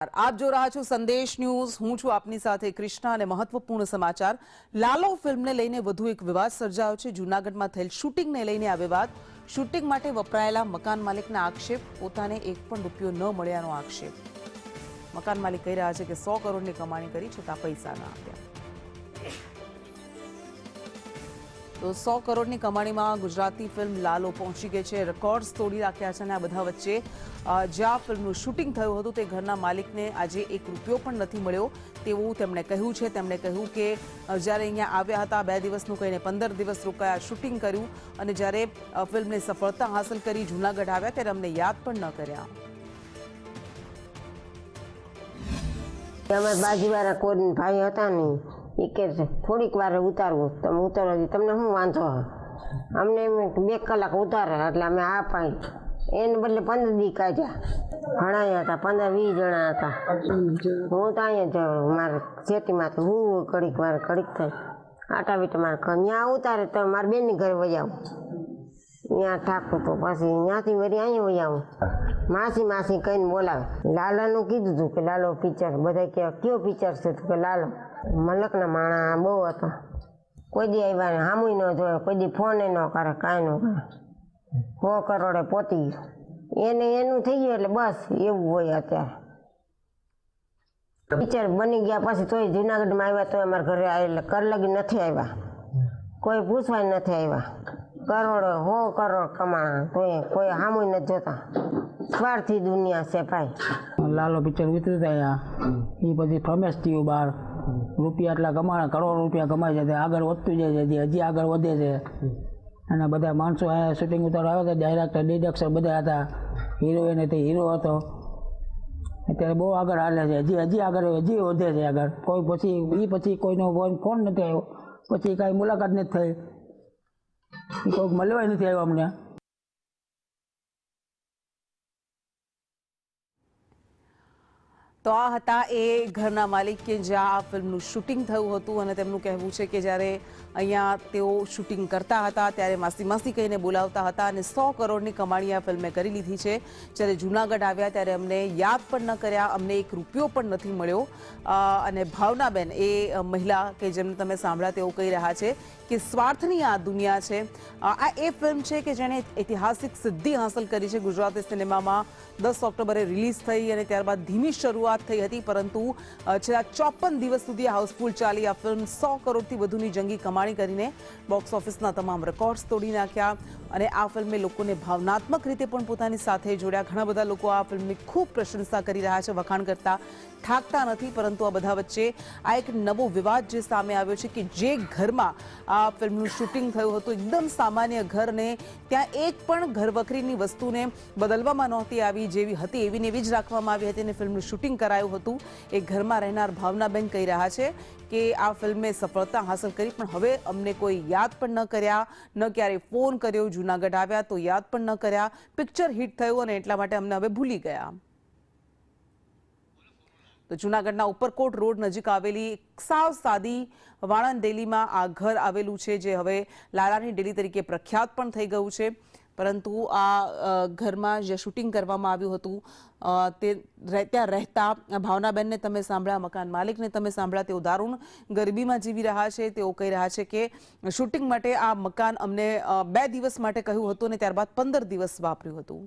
આપ જો રહ્યા છો સંદેશ ન્યૂઝ। હું છું આપની સાથે કૃષ્ણા અને મહત્વપૂર્ણ સમાચાર। લાલો ફિલ્મને લઈને વધુ એક વિવાદ સર્જાયો છે। જૂનાગઢમાં થયેલ શૂટિંગને લઈને આ વિવાદ। શૂટિંગ માટે વપરાયેલા મકાન માલિકના આક્ષેપ, પોતાને એક પણ રૂપિયો ન મળ્યાનો આક્ષેપ। મકાન માલિક કહી રહ્યા છે કે 100 કરોડની કમાણી કરી છતાં પૈસા ન આપ્યા। તો 100 કરોડની કમાણીમાં ગુજરાતી ફિલ્મ લાલો પહોંચી ગઈ છે। રેકોર્ડ્સ તોડી રાખ્યા છે અને આ બધા વચ્ચે જ્યાં ફિલ્મનું શૂટિંગ થયું હતું તે ઘરના માલિકને આજે એક રૂપિયો પણ નથી મળ્યો તેવું તેમણે કહ્યું છે। તેમણે કહ્યું કે જ્યારે અહીંયા આવ્યા હતા 2 દિવસનું કહીને 15 દિવસ રોકાયા, શૂટિંગ કર્યું અને જ્યારે ફિલ્મને સફળતા હાંસલ કરી જૂનાગઢ આવ્યા ત્યારે અમને યાદ પણ ન કર્યા। અમારા બાજુવાળા કોઈ ભાઈ હતા ને એ કે થોડીક વાર ઉતારવું, તમે ઉતારો, તમને શું વાંધો? અમને 2 કલાક ઉતારે એટલે અમે આ પાઈ એને બદલે 15 દી કાઢ્યા। ભણાયા હતા, 15-20 જણા હતા। હું તો અહીંયા જ મારે ખેતીમાં તો હું ઘડીક વાર ઘડીક થાય આટા બીટ મારે ત્યાં ઉતારે તો મારા બેનની ઘરે વહી આવું, ત્યાં ઠાકું તો પછી ત્યાંથી વળી અહીંયા વહી આવું। માસી માસી કહીને બોલાવે। લાલાનું કીધું હતું કે લાલો પિક્ચર, બધા કે કયો પિક્ચર છે કે લાલો। મલકના માણા બહુ હતા, કોઈ દી આવ્યા સામું ન જોયો, કોઈ દી ફોન ન કરે, કાંઈ ન કરે। 100 કરોડે પોતી ગયું, એને એનું થઈ ગયું એટલે બસ એવું હોય। અત્યારે પિક્ચર બની ગયા પછી તોય જુનાગઢમાં આવ્યા તો અમારા ઘરે આવેલા કર લગી નથી આવ્યા, કોઈ પૂછવા નથી આવ્યા। કરોડો 100 કરોડ કમાણા તોય કોઈ સામું નથી જોતા। સ્વાર્થી દુનિયા છે ભાઈ। લાલો પિક્ચર વિતરિત થયા એ પછી ફેમસ થયું બહાર, રૂપિયા એટલા કમાણા, કરોડ રૂપિયા કમાઈ જાય, આગળ વધતું જાય છે, હજી આગળ વધે છે। અને બધા માણસો અહીંયા શૂટિંગ ઉતારવા આવ્યા હતા, ડાયરેક્ટર ડિરેક્ટર બધા હતા, હિરોઈન હતી, હીરો હતો। અત્યારે બહુ આગળ હાલે છે, હજી આગળ હજી વધે છે આગળ। કોઈ પછી કોઈનો ફોન નથી આવ્યો, પછી કાંઈ મુલાકાત નથી થઈ, કોઈક મળવા નથી આવ્યો અમને। તો આ હતા એ ઘરના માલિક કે જ્યાં આ ફિલ્મનું શૂટિંગ થયું હતું અને તેમનું કહેવું છે કે જ્યારે અહીંયા તેઓ શૂટિંગ કરતા હતા ત્યારે માસી કહીને બોલાવતા હતા અને 100 કરોડની કમાણી આ ફિલ્મે કરી લીધી છે। જ્યારે જૂનાગઢ આવ્યા ત્યારે અમને યાદ પણ ન કર્યા, અમને એક રૂપિયો પણ નથી મળ્યો। અને ભાવનાબેન એ મહિલા કે જેમને તમે સાંભળ્યા તેઓ કહી રહ્યા છે કે સ્વાર્થની આ દુનિયા છે। આ એ ફિલ્મ છે કે જેણે ઐતિહાસિક સિદ્ધિ હાંસલ કરી છે। ગુજરાતી સિનેમામાં 10 ઓક્ટોબરે રિલીઝ થઈ અને ત્યારબાદ ધીમી શરૂઆત થઈ હતી, પરંતુ છેલ્લા 54 દિવસ સુધી હાઉસફુલ ચાલી આ ફિલ્મ 100 કરોડથી વધુની જંગી કમાણી કરીને બોક્સ ઓફિસના તમામ રેકોર્ડ્સ તોડી નાખ્યા। અને આ ફિલ્મે લોકોને ભાવનાત્મક રીતે પણ પોતાની સાથે જોડ્યા। ઘણા બધા લોકો આ ફિલ્મની ખૂબ પ્રશંસા કરી રહ્યા છે, વખાણ કરતા થાકતા નથી। પરંતુ આ બધા વચ્ચે આ એક નવો વિવાદ જે સામે આવ્યો છે કે જે ઘરમાં આ ફિલ્મનું શૂટિંગ થયું હતું, એકદમ સામાન્ય ઘરને ત્યાં એક પણ ઘરવખરીની વસ્તુને બદલવામાં નહોતી આવી, જેવી હતી એવી ને એવી જ રાખવામાં આવી હતી અને ફિલ્મનું શૂટિંગ કરાયું હતું। એ ઘરમાં રહેનાર ભાવનાબેન કહી રહ્યા છે કે આ ફિલ્મે સફળતા હાંસલ કરી પણ હવે અમને કોઈ યાદ પણ ન કર્યા, ન ક્યારેય ફોન કર્યો, જૂનાગઢ આવ્યા તો યાદ પણ ન કર્યા, પિક્ચર હિટ થયું અને એટલા માટે અમને હવે ભૂલી ગયા। તો જૂનાગઢના ઉપરકોટ રોડ નજીક આવેલી સાવ સાદી વાણંદ ડેલીમાં આ ઘર આવેલું છે, જે હવે લાલાની ડેલી તરીકે પ્રખ્યાત પણ થઈ ગયું છે। પરંતુ આ ઘરમાં જે શૂટિંગ કરવામાં આવ્યું હતું ત્યાં રહેતા ભાવનાબેનને તમે સાંભળ્યા, મકાન માલિકને તમે સાંભળ્યા, તેઓ દારૂણ ગરીબીમાં જીવી રહ્યા છે। તેઓ કહી રહ્યા છે કે શૂટિંગ માટે આ મકાન અમને 2 દિવસ માટે કહ્યું હતું અને ત્યારબાદ 15 દિવસ વાપર્યું હતું।